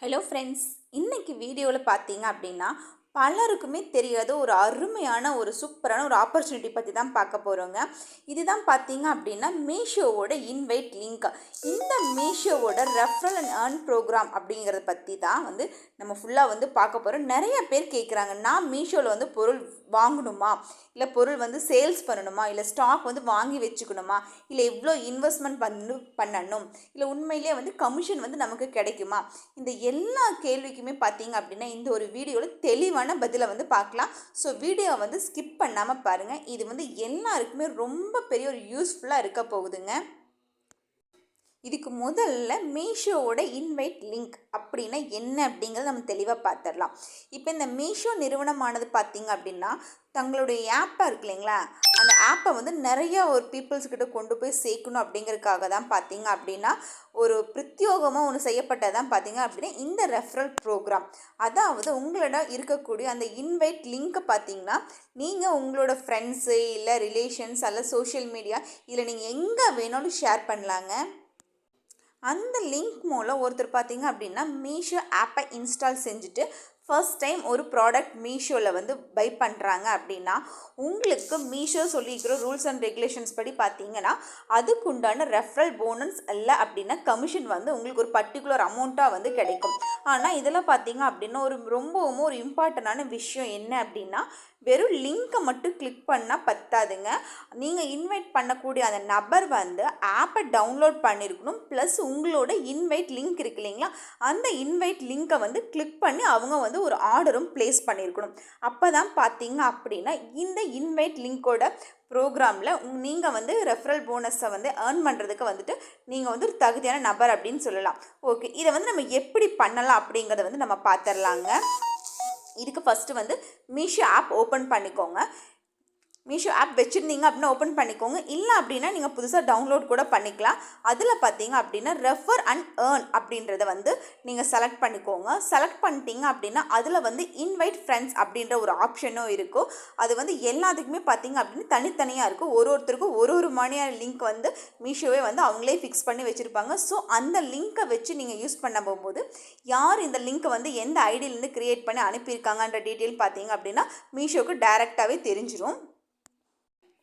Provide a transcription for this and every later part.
Hello friends, இன்னைக்கு வீடியோவில் பார்த்தீங்க அப்படின்னா பலருக்குமே தெரியாத ஒரு அருமையான ஒரு சூப்பரான ஒரு ஆப்பர்ச்சுனிட்டி பற்றி தான் பார்க்க போகிறோங்க. இதுதான் பார்த்தீங்க அப்படின்னா மீஷோவோட இன்வைட் லிங்க். இந்த மீஷோவோட ரெஃபரல் அண்ட் ஏர்ன் ப்ரோக்ராம் அப்படிங்கிறத பற்றி தான் நம்ம ஃபுல்லாக பார்க்க போகிறோம். நிறைய பேர் கேட்குறாங்க, நான் மீஷோவில் பொருள் வாங்கணுமா, இல்லை பொருள் சேல்ஸ் பண்ணணுமா, இல்லை ஸ்டாக் வாங்கி வச்சுக்கணுமா, இல்லை எவ்வளோ இன்வெஸ்ட்மெண்ட் பண்ணணும், இல்லை உண்மையிலே கமிஷன் நமக்கு கிடைக்குமா, இந்த எல்லா கேள்விக்குமே பார்த்தீங்க அப்படின்னா இந்த ஒரு வீடியோவில் தெளிவான பதிலை பார்க்கலாம். ஸோ வீடியோவை ஸ்கிப் பண்ணாமல் பாருங்கள். இது எல்லாருக்குமே ரொம்ப பெரிய ஒரு யூஸ்ஃபுல்லாக இருக்க போகுதுங்க. இதுக்கு முதல்ல மீஷோவோட இன்வைட் லிங்க் அப்படின்னா என்ன அப்படிங்கிறத நம்ம தெளிவாக பார்த்துடலாம். இப்போ இந்த மீஷோ நிறுவனமானது பார்த்தீங்க அப்படின்னா தங்களுடைய ஆப்பாக இருக்கு இல்லைங்களா, அந்த ஆப்பை நிறையா ஒரு பீப்புள்ஸ்கிட்ட கொண்டு போய் சேர்க்கணும் அப்படிங்கிறதுக்காக தான் பார்த்தீங்க அப்படின்னா ஒரு பிரத்யோகமாக ஒன்று செய்யப்பட்டதான் பார்த்தீங்க அப்படின்னா இந்த ரெஃபரல் ப்ரோக்ராம். அதாவது உங்களோட இருக்கக்கூடிய அந்த இன்வைட் லிங்க்கை பார்த்தீங்கன்னா நீங்கள் உங்களோட ஃப்ரெண்ட்ஸு இல்லை ரிலேஷன்ஸ் அல்ல சோஷியல் மீடியா இதில் நீங்கள் எங்கே வேணாலும் ஷேர் பண்ணலாங்க. அந்த லிங்க் மூலம் ஒருத்தர் பார்த்தீங்க அப்படின்னா மீஷோ ஆப்பை இன்ஸ்டால் செஞ்சுட்டு ஃபர்ஸ்ட் டைம் ஒரு ப்ராடக்ட் மீஷோவில் பை பண்ணுறாங்க அப்படின்னா உங்களுக்கு மீஷோ சொல்லியிருக்கிற ரூல்ஸ் அண்ட் ரெகுலேஷன்ஸ் படி பார்த்தீங்கன்னா அதுக்கு உண்டான ரெஃபரல் போனஸ் இல்லை அப்படின்னா கமிஷன் உங்களுக்கு ஒரு பர்டிகுலர் அமௌண்ட்டாக கிடைக்கும். ஆனால் இதெல்லாம் பார்த்தீங்க அப்படின்னா ரொம்பவும் ஒரு இம்பார்ட்டண்டான விஷயம் என்ன அப்படின்னா வெறும் லிங்க்கை மட்டும் கிளிக் பண்ணால் பத்தாதுங்க. நீங்கள் இன்வைட் பண்ணக்கூடிய அந்த நபர் ஆப்பை டவுன்லோட் பண்ணியிருக்கணும். ப்ளஸ் உங்களோட இன்வைட் லிங்க் இருக்கு இல்லைங்களா, அந்த இன்வைட் லிங்க்கை கிளிக் பண்ணி அவங்க ஒரு ஆர்டரும் ப்ளேஸ் பண்ணியிருக்கணும். அப்போ தான் பார்த்தீங்க அப்படின்னா இந்த இன்வைட் லிங்க்கோட ப்ரோக்ராமில் நீங்கள் ரெஃபரல் போனஸை ஏர்ன் பண்ணுறதுக்கு நீங்கள் ஒரு தகுதியான நபர் அப்படின்னு சொல்லலாம். ஓகே, இதை நம்ம எப்படி பண்ணலாம் அப்படிங்கிறத நம்ம பார்த்துடலாங்க. இதுக்கு ஃபஸ்ட்டு மீஷோ ஆப் ஓப்பன் பண்ணிக்கோங்க. மீஷோ ஆப் வச்சுருந்தீங்க அப்படின்னா ஓப்பன் பண்ணிக்கோங்க. இல்லை அப்படின்னா நீங்கள் புதுசாக டவுன்லோட் கூட பண்ணிக்கலாம். அதில் பார்த்தீங்க அப்படின்னா ரெஃபர் அண்ட் ஏர்ன் அப்படின்றத நீங்கள் செலக்ட் பண்ணிக்கோங்க. செலக்ட் பண்ணிட்டீங்க அப்படின்னா அதில் இன்வைட் ஃப்ரெண்ட்ஸ் அப்படின்ற ஒரு ஆப்ஷனும் இருக்கும். அது எல்லாத்துக்குமே பார்த்தீங்க அப்படின்னா தனித்தனியாக இருக்கும். ஒருத்தருக்கும் ஒரு மாதிரியான லிங்க் மீஷோவே அவங்களே ஃபிக்ஸ் பண்ணி வச்சுருப்பாங்க. ஸோ அந்த லிங்க்கை வச்சு நீங்கள் யூஸ் பண்ண போகும்போது யார் இந்த லிங்க்கை எந்த ஐடியிலேருந்து க்ரியேட் பண்ணி அனுப்பியிருக்காங்கன்ற டீட்டெயில் பார்த்தீங்க அப்படின்னா மீஷோவுக்கு டைரெக்டாகவே தெரிஞ்சிடும்.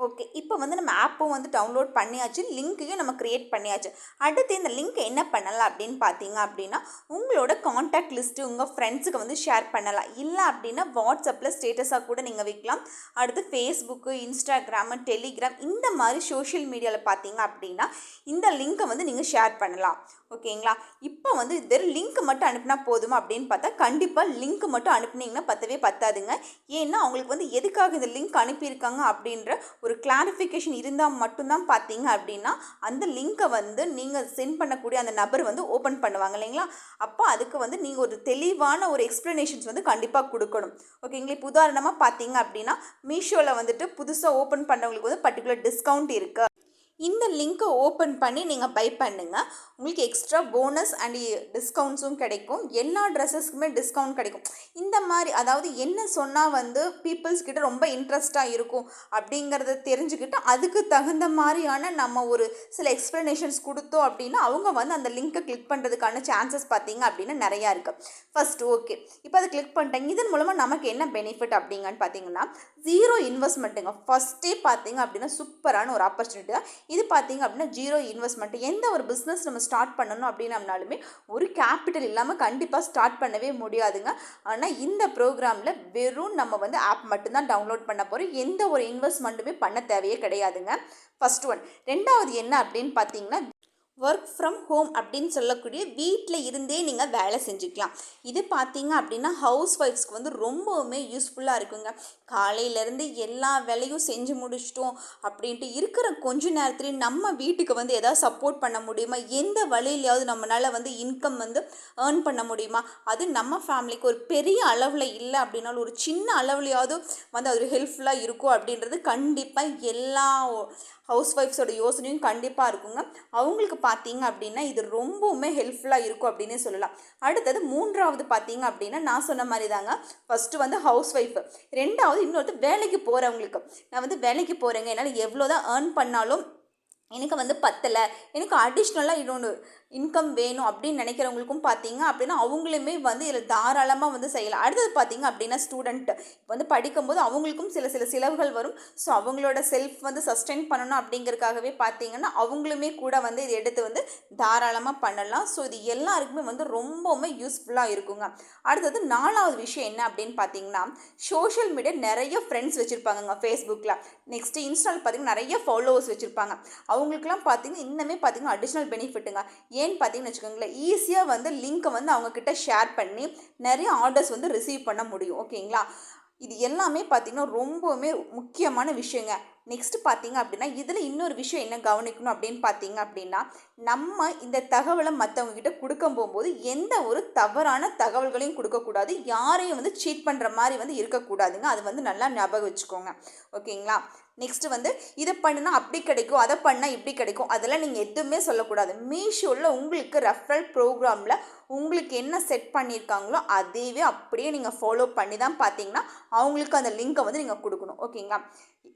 ஓகே, இப்போ நம்ம ஆப்பும் டவுன்லோட் பண்ணியாச்சு, லிங்க்கையும் நம்ம க்ரியேட் பண்ணியாச்சு. அடுத்து இந்த லிங்க் என்ன பண்ணலாம் அப்படின்னு பார்த்தீங்க அப்படின்னா உங்களோட காண்டாக்ட் லிஸ்ட்டு உங்கள் ஃப்ரெண்ட்ஸுக்கு ஷேர் பண்ணலாம். இல்லை அப்படின்னா வாட்ஸ்அப்பில் ஸ்டேட்டஸாக கூட நீங்கள் வைக்கலாம். அடுத்து ஃபேஸ்புக்கு, இன்ஸ்டாகிராமு, டெலிகிராம் இந்த மாதிரி சோஷியல் மீடியாவில் பார்த்தீங்க அப்படின்னா இந்த லிங்க்கை நீங்கள் ஷேர் பண்ணலாம். ஓகேங்களா, இப்போ வெறும் லிங்க் மட்டும் அனுப்பினா போதுமா அப்படின்னு பார்த்தா கண்டிப்பாக லிங்க் மட்டும் அனுப்புனீங்கன்னா பத்தவே பத்தாதுங்க. ஏன்னா அவங்களுக்கு எதுக்காக இந்த லிங்க் அனுப்பியிருக்காங்க அப்படின்ற ஒரு கிளாரிஃபிகேஷன் இருந்தால் மட்டும்தான் பார்த்தீங்க அப்படின்னா அந்த லிங்க்கை நீங்கள் சென்ட் பண்ணக்கூடிய அந்த நபர் ஓப்பன் பண்ணுவாங்க இல்லைங்களா. அப்போ அதுக்கு நீங்கள் ஒரு தெளிவான ஒரு எக்ஸ்ப்ளனேஷன்ஸ் கண்டிப்பாக கொடுக்கணும். ஓகேங்களா, இப்போ உதாரணமாக பார்த்தீங்க அப்படின்னா மீஷோவில் புதுசாக ஓப்பன் பண்ணவங்களுக்கு பர்டிகுலர் டிஸ்கவுண்ட் இருக்குது. இந்த லிங்க்கை ஓப்பன் பண்ணி நீங்கள் பை பண்ணுங்கள். உங்களுக்கு எக்ஸ்ட்ரா போனஸ் அண்ட் டிஸ்கவுண்ட்ஸும் கிடைக்கும். எல்லா ட்ரெஸ்ஸஸ்க்குமே டிஸ்கவுண்ட் கிடைக்கும். இந்த மாதிரி அதாவது என்ன சொன்னால் பீப்புள்ஸ் கிட்ட ரொம்ப இன்ட்ரெஸ்ட்டாக இருக்கும் அப்படிங்கிறத தெரிஞ்சுக்கிட்டு அதுக்கு தகுந்த மாதிரியான நம்ம ஒரு சில எக்ஸ்ப்ளனேஷன்ஸ் கொடுத்தோம் அப்படின்னா அவங்க அந்த லிங்க்கை கிளிக் பண்ணுறதுக்கான சான்சஸ் பார்த்தீங்க அப்படின்னா நிறையா இருக்குது. ஃபஸ்ட்டு ஓகே, இப்போ அதை கிளிக் பண்ணிட்டாங்க. இதன் மூலமாக நமக்கு என்ன பெனிஃபிட் அப்படிங்கன்னு பார்த்தீங்கன்னா ஜீரோ இன்வெஸ்ட்மெண்ட்டுங்க. ஃபஸ்ட்டே பார்த்தீங்க அப்படின்னா சூப்பரான ஒரு ஆப்பர்ச்சுனிட்டி தான் இது. பார்த்தீங்க அப்படின்னா ஜீரோ இன்வெஸ்ட்மெண்ட். எந்த ஒரு பிஸ்னஸ் நம்ம ஸ்டார்ட் பண்ணணும் அப்படின்னம்னாலுமே ஒரு கேபிட்டல் இல்லாமல் கண்டிப்பாக ஸ்டார்ட் பண்ணவே முடியாதுங்க. ஆனால் இந்த ப்ரோக்ராமில் வெறும் நம்ம ஆப் மட்டும்தான் டவுன்லோட் பண்ண போகிறோம். எந்த ஒரு இன்வெஸ்ட்மெண்ட்டுமே பண்ண தேவையே கிடையாதுங்க. First one. ரெண்டாவது என்ன அப்படின்னு பார்த்தீங்கன்னா ஒர்க் ஃப்ரம் ஹோம் அப்படின்னு சொல்லக்கூடிய வீட்டில் இருந்தே நீங்கள் வேலை செஞ்சுக்கலாம். இது பார்த்தீங்க அப்படின்னா ஹவுஸ் ஒய்ஃப்ஸ்க்கு ரொம்பவுமே யூஸ்ஃபுல்லாக இருக்குங்க. காலையிலேருந்து எல்லா வேலையும் செஞ்சு முடிச்சிட்டோம் அப்படின்ட்டு இருக்கிற கொஞ்ச நேரத்துலேயும் நம்ம வீட்டுக்கு எதாவது சப்போர்ட் பண்ண முடியுமா, எந்த வழியிலையாவது நம்மளால் இன்கம் ஏர்ன் பண்ண முடியுமா, அது நம்ம ஃபேமிலிக்கு ஒரு பெரிய அளவில் இல்லை அப்படின்னாலும் ஒரு சின்ன அளவுலையாவது அது ஹெல்ப்ஃபுல்லாக இருக்கும் அப்படின்றது கண்டிப்பாக எல்லா ஹவுஸ் ஒய்ஃப்ஸோட யோசனையும் கண்டிப்பாக இருக்குங்க. அவங்களுக்கு பார்த்தீங்க அப்படின்னா இது ரொம்பவுமே ஹெல்ப்ஃபுல்லாக இருக்கும் அப்படின்னே சொல்லலாம். அடுத்தது மூன்றாவது பார்த்தீங்க அப்படின்னா நான் சொன்ன மாதிரி தாங்க. ஃபஸ்ட்டு ஹவுஸ் ஒய்ஃபு, ரெண்டாவது இன்னொருத்தர் வேலைக்கு போகிறவங்களுக்கு. நான் வேலைக்கு போகிறேங்க, என்னால் எவ்வளோ தான் ஏர்ன் பண்ணாலும் எனக்கு பத்தலை, எனக்கு அடிஷ்னலாக இன்னொன்று இன்கம் வேணும் அப்படின்னு நினைக்கிறவங்களுக்கும் பார்த்தீங்க அப்படின்னா அவங்களுமே வந்து இதில் தாராளமாக வந்து செய்யலாம். அடுத்தது பார்த்தீங்க அப்படின்னா ஸ்டூடெண்ட் இப்போ வந்து படிக்கும்போது அவங்களுக்கும் சில சில செலவுகள் வரும். ஸோ அவங்களோட செல்ஃப் வந்து சஸ்டெயின் பண்ணணும் அப்படிங்கிறதுக்காகவே பார்த்தீங்கன்னா அவங்களுமே கூட வந்து இதை எடுத்து வந்து தாராளமாக பண்ணலாம். ஸோ இது எல்லாருக்குமே வந்து ரொம்பவுமே யூஸ்ஃபுல்லாக இருக்குங்க. அடுத்தது 4வது விஷயம் என்ன அப்படின்னு பார்த்தீங்கன்னா சோஷியல் மீடியா நிறைய ஃப்ரெண்ட்ஸ் வச்சுருப்பாங்கங்க ஃபேஸ்புக்கில். நெக்ஸ்ட்டு இன்ஸ்டாவில் பார்த்தீங்கன்னா நிறைய ஃபாலோவர்ஸ் வச்சுருப்பாங்க. அவங்களுக்குலாம் பார்த்தீங்கன்னா இன்னுமே பார்த்தீங்கன்னா அடிஷ்னல் பெனிஃபிட்டுங்க. ஏன்னு பார்த்தீங்கன்னு வச்சுக்கோங்களேன், ஈஸியாக வந்து லிங்க்கை வந்து அவங்கக்கிட்ட ஷேர் பண்ணி நிறைய ஆர்டர்ஸ் வந்து ரிசீவ் பண்ண முடியும். ஓகேங்களா? இது எல்லாமே பார்த்தீங்கன்னா ரொம்பவுமே முக்கியமான விஷயங்க. நெக்ஸ்ட்டு பார்த்தீங்க அப்படின்னா இதில் இன்னொரு விஷயம் என்ன கவனிக்கணும் அப்படின்னு பார்த்தீங்க அப்படின்னா நம்ம இந்த தகவலை மற்றவங்ககிட்ட கொடுக்க போகும்போது எந்த ஒரு தவறான தகவல்களையும் கொடுக்கக்கூடாது. யாரையும் வந்து சீட் பண்ணுற மாதிரி வந்து இருக்கக்கூடாதுங்க. அது வந்து நல்லா ஞாபகம் வச்சுக்கோங்க. ஓகேங்களா? நெக்ஸ்ட்டு வந்து இதை பண்ணுனா அப்படி கிடைக்கும், அதை பண்ணால் இப்படி கிடைக்கும், அதெல்லாம் நீங்கள் எதுவுமே சொல்லக்கூடாது. மீஷோவில் உங்களுக்கு ரெஃபரல் ப்ரோக்ராமில் உங்களுக்கு என்ன செட் பண்ணியிருக்காங்களோ அதையே அப்படியே நீங்கள் ஃபாலோ பண்ணி தான் பார்த்தீங்கன்னா அவங்களுக்கு அந்த லிங்க்கை வந்து நீங்கள் கொடுக்கணும். ஓகேங்களா?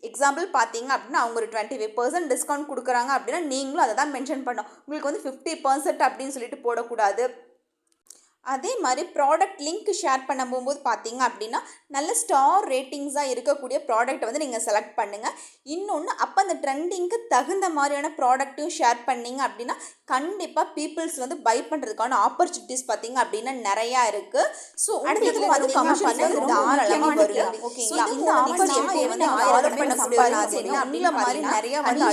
எக்ஸாம்பிள் பார்த்தீங்க அப்படின்னா அவங்க ஒரு 25% டிஸ்கவுண்ட் கொடுக்குறாங்க அப்படின்னா நீங்களும் அதை தான் மென்ஷன் பண்ணணும். உங்களுக்கு வந்து 50% அப்படின்னு சொல்லிட்டு போடக்கூடாது. அதே மாதிரி ப்ராடக்ட் லிங்க் ஷேர் பண்ண போகும்போது பார்த்தீங்க அப்படின்னா நல்ல ஸ்டார் ரேட்டிங்ஸாக இருக்கக்கூடிய ப்ராடக்ட்டை வந்து நீங்கள் செலக்ட் பண்ணுங்கள். இன்னொன்று அப்போ அந்த ட்ரெண்டிங்க்கு தகுந்த மாதிரியான ப்ராடக்ட்டையும் ஷேர் பண்ணிங்க அப்படின்னா கண்டிப்பாக பீப்புள்ஸ் வந்து பை பண்ணுறதுக்கான ஆப்பர்ச்சுனிட்டிஸ் பார்த்தீங்க அப்படின்னா நிறையா இருக்குது. ஸோ அடுத்தது வந்து கமிஷன் வந்து தாராளமாக வருது. ஓகேங்களா? இந்த ஆப்பர்ச்சுனிட்டியை வந்து ஆயிரக்கணக்கான சம்பாதிச்சீங்க அப்படின்ற மாதிரி நிறைய வந்து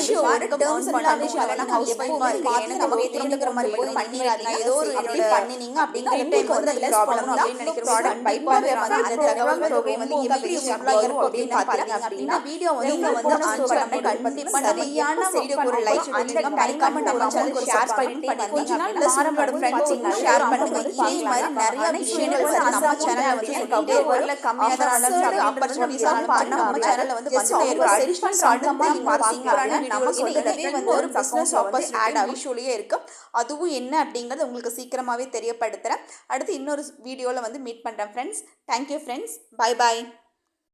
டேர்ம்ஸ் அண்ட் கண்டிஷன் ஹவுஸ் ஒய்ஃபாக இருக்குது எனக்கு நம்ம தெரிஞ்சுக்கிற மாதிரி போய் பண்ணிடாதீங்க. ஏதோ ஒரு இப்படி பண்ணினீங்க அப்படின்னா டைம் வந்து அதில் ப்ராப்ளம் அப்படின்னு நினைக்கிற ப்ராடக்ட் பை பண்ணுவாங்க. அந்த தகவல் தொகை வந்து எப்படி இருக்கும் அப்படின்னு பார்த்தீங்க அப்படின்னா வீடியோ வந்து நீங்கள் வந்து கண்டிப்பாக சரியான வீடியோக்கு ஒரு லைக் அந்த டைம் நம்ம சேனல் ஷேர் பண்ணி கொஞ்ச நாள் உங்களோட ஃப்ரெண்ட்ஸ் ஷேர் பண்ணுங்க. இதே மாதிரி நிறைய விஷயங்கள் வந்து நம்ம சேனல்ல வந்து கம்மியாக கம்மியாக தான் இருந்தாலும் ஆப்பர்ச்சுனிட்டிஸ் பண்ண நம்ம சேனல்ல வந்து வந்துட்டே இருக்கு. செல்ஃபன் சார்ந்தமா பார்த்தீங்க அப்படின்னா நமக்கு இதுவே வந்து ஒரு பிசினஸ் ஆப்பர்ச்சுனிட்டி ஆட் விஷுவலியே இருக்கு. அதுவும் என்ன அப்படிங்கிறது உங்களுக்கு சீக்கிரமாகவே தெரியப்படுத்துகிறேன். அடுத்து இன்னொரு வீடியோவில் வந்து மீட் பண்ணுறேன் friends. Thank you friends. Bye bye.